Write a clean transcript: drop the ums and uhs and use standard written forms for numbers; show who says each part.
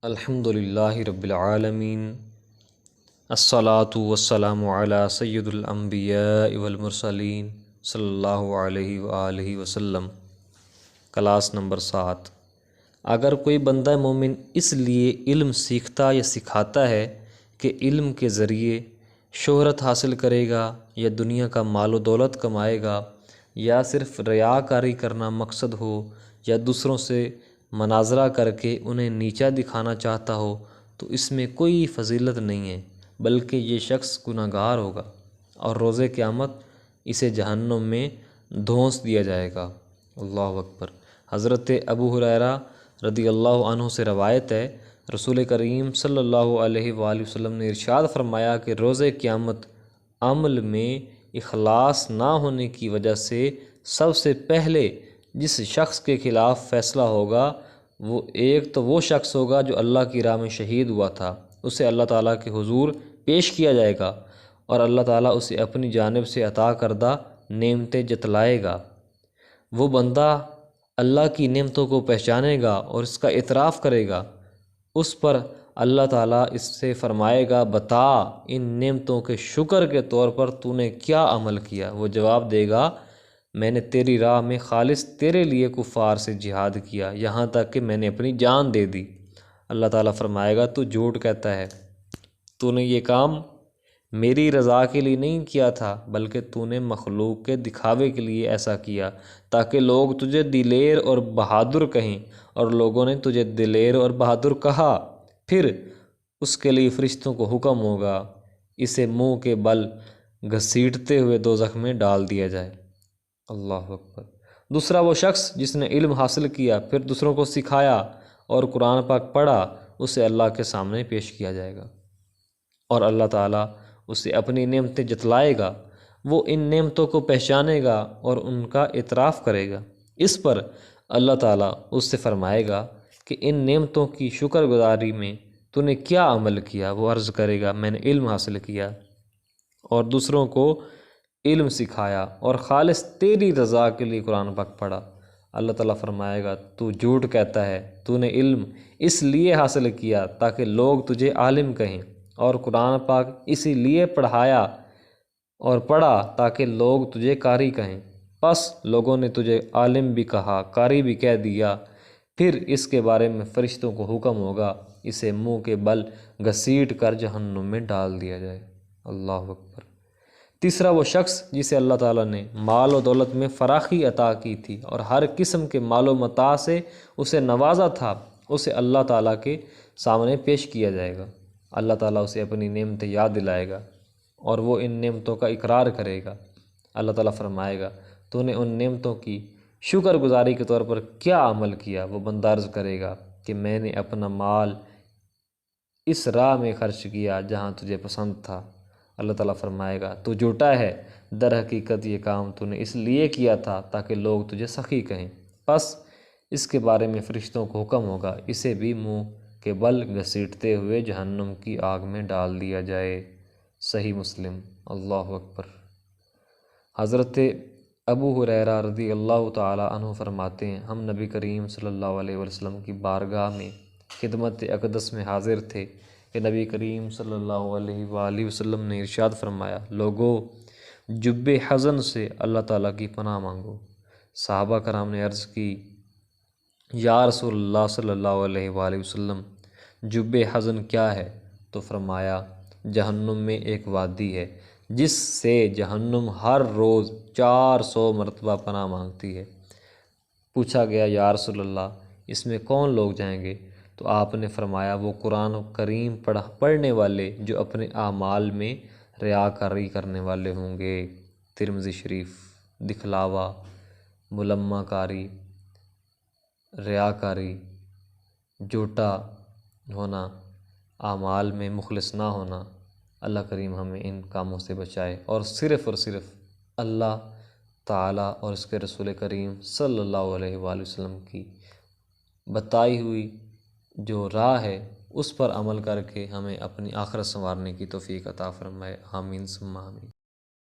Speaker 1: الحمد للہ رب العالمین، الصلاۃ والسلام علی سید الانبیاء والمرسلین صلی اللہ علیہ وآلہ وسلم۔ Class number 7۔ اگر کوئی بندہ مومن اس لیے علم سیکھتا یا سکھاتا ہے کہ علم کے ذریعے شہرت حاصل کرے گا یا دنیا کا مال و دولت کمائے گا، یا صرف ریاکاری کرنا مقصد ہو، یا دوسروں سے مناظرہ کر کے انہیں نیچا دکھانا چاہتا ہو، تو اس میں کوئی فضیلت نہیں ہے، بلکہ یہ شخص گناہ گار ہوگا اور روز قیامت اسے جہنم میں دھونس دیا جائے گا۔ اللہ اکبر۔ حضرت ابو ہریرہ رضی اللہ عنہ سے روایت ہے، رسول کریم صلی اللہ علیہ وآلہ وسلم نے ارشاد فرمایا کہ روز قیامت عمل میں اخلاص نہ ہونے کی وجہ سے سب سے پہلے جس شخص کے خلاف فیصلہ ہوگا وہ ایک تو وہ شخص ہوگا جو اللہ کی راہ میں شہید ہوا تھا، اسے اللہ تعالیٰ کے حضور پیش کیا جائے گا اور اللہ تعالیٰ اسے اپنی جانب سے عطا کردہ نعمتیں جتلائے گا۔ وہ بندہ اللہ کی نعمتوں کو پہچانے گا اور اس کا اعتراف کرے گا۔ اس پر اللہ تعالیٰ اس سے فرمائے گا، بتا ان نعمتوں کے شکر کے طور پر تو نے کیا عمل کیا؟ وہ جواب دے گا، میں نے تیری راہ میں خالص تیرے لیے کفار سے جہاد کیا، یہاں تک کہ میں نے اپنی جان دے دی۔ اللہ تعالیٰ فرمائے گا، تو جھوٹ کہتا ہے، تو نے یہ کام میری رضا کے لیے نہیں کیا تھا، بلکہ تو نے مخلوق کے دکھاوے کے لیے ایسا کیا تاکہ لوگ تجھے دلیر اور بہادر کہیں، اور لوگوں نے تجھے دلیر اور بہادر کہا۔ پھر اس کے لیے فرشتوں کو حکم ہوگا اسے منہ کے بل گھسیٹتے ہوئے دوزخ میں ڈال دیا جائے۔ اللہ اکبر۔ دوسرا وہ شخص جس نے علم حاصل کیا، پھر دوسروں کو سکھایا اور قرآن پاک پڑھا، اسے اللہ کے سامنے پیش کیا جائے گا اور اللہ تعالیٰ اسے اپنی نعمتیں جتلائے گا۔ وہ ان نعمتوں کو پہچانے گا اور ان کا اعتراف کرے گا۔ اس پر اللہ تعالیٰ اس سے فرمائے گا کہ ان نعمتوں کی شکر گزاری میں تو نے کیا عمل کیا؟ وہ عرض کرے گا، میں نے علم حاصل کیا اور دوسروں کو علم سکھایا اور خالص تیری رضا کے لیے قرآن پاک پڑھا۔ اللہ تعالیٰ فرمائے گا، تو جھوٹ کہتا ہے، تو نے علم اس لیے حاصل کیا تاکہ لوگ تجھے عالم کہیں، اور قرآن پاک اسی لیے پڑھایا اور پڑھا تاکہ لوگ تجھے قاری کہیں، پس لوگوں نے تجھے عالم بھی کہا، قاری بھی کہہ دیا۔ پھر اس کے بارے میں فرشتوں کو حکم ہوگا اسے منہ کے بل گھسیٹ کر جہنم میں ڈال دیا جائے۔ اللہ اکبر۔ تیسرا وہ شخص جسے اللہ تعالیٰ نے مال و دولت میں فراخی عطا کی تھی اور ہر قسم کے مال و متاع سے اسے نوازا تھا، اسے اللہ تعالیٰ کے سامنے پیش کیا جائے گا۔ اللہ تعالیٰ اسے اپنی نعمتیں یاد دلائے گا اور وہ ان نعمتوں کا اقرار کرے گا۔ اللہ تعالیٰ فرمائے گا، تو نے ان نعمتوں کی شکر گزاری کے طور پر کیا عمل کیا؟ وہ بندہ عرض کرے گا کہ میں نے اپنا مال اس راہ میں خرچ کیا جہاں تجھے پسند تھا۔ اللہ تعالیٰ فرمائے گا، تو جھوٹا ہے، در حقیقت یہ کام تو نے اس لیے کیا تھا تاکہ لوگ تجھے سخی کہیں۔ پس اس کے بارے میں فرشتوں کو حکم ہوگا اسے بھی منہ کے بل گھسیٹتے ہوئے جہنم کی آگ میں ڈال دیا جائے۔ صحیح مسلم۔ اللہ اکبر۔ حضرت ابو ہریرہ رضی اللہ تعالی عنہ فرماتے ہیں، ہم نبی کریم صلی اللہ علیہ وسلم کی بارگاہ میں خدمت اقدس میں حاضر تھے کہ نبی کریم صلی اللہ علیہ وآلہ وسلم نے ارشاد فرمایا، لوگو جب حزن سے اللہ تعالیٰ کی پناہ مانگو۔ صحابہ کرام نے عرض کی، یا رسول اللہ صلی اللہ علیہ وآلہ وسلم، جب حزن کیا ہے؟ تو فرمایا، جہنم میں ایک وادی ہے جس سے جہنم ہر روز 400 مرتبہ پناہ مانگتی ہے۔ پوچھا گیا، یا رسول اللہ، اس میں کون لوگ جائیں گے؟ تو آپ نے فرمایا، وہ قرآن کریم پڑھنے والے جو اپنے اعمال میں ریاکاری کرنے والے ہوں گے۔ ترمذی شریف۔ دکھلاوا، ملمہ کاری، ریاکاری، جھوٹا ہونا، اعمال میں مخلص نہ ہونا، اللہ کریم ہمیں ان کاموں سے بچائے اور صرف اللہ تعالیٰ اور اس کے رسول کریم صلی اللہ علیہ وآلہ وسلم کی بتائی ہوئی جو راہ ہے اس پر عمل کر کے ہمیں اپنی آخرت سنوارنے کی توفیق عطا فرمائے۔ آمین ثم آمین۔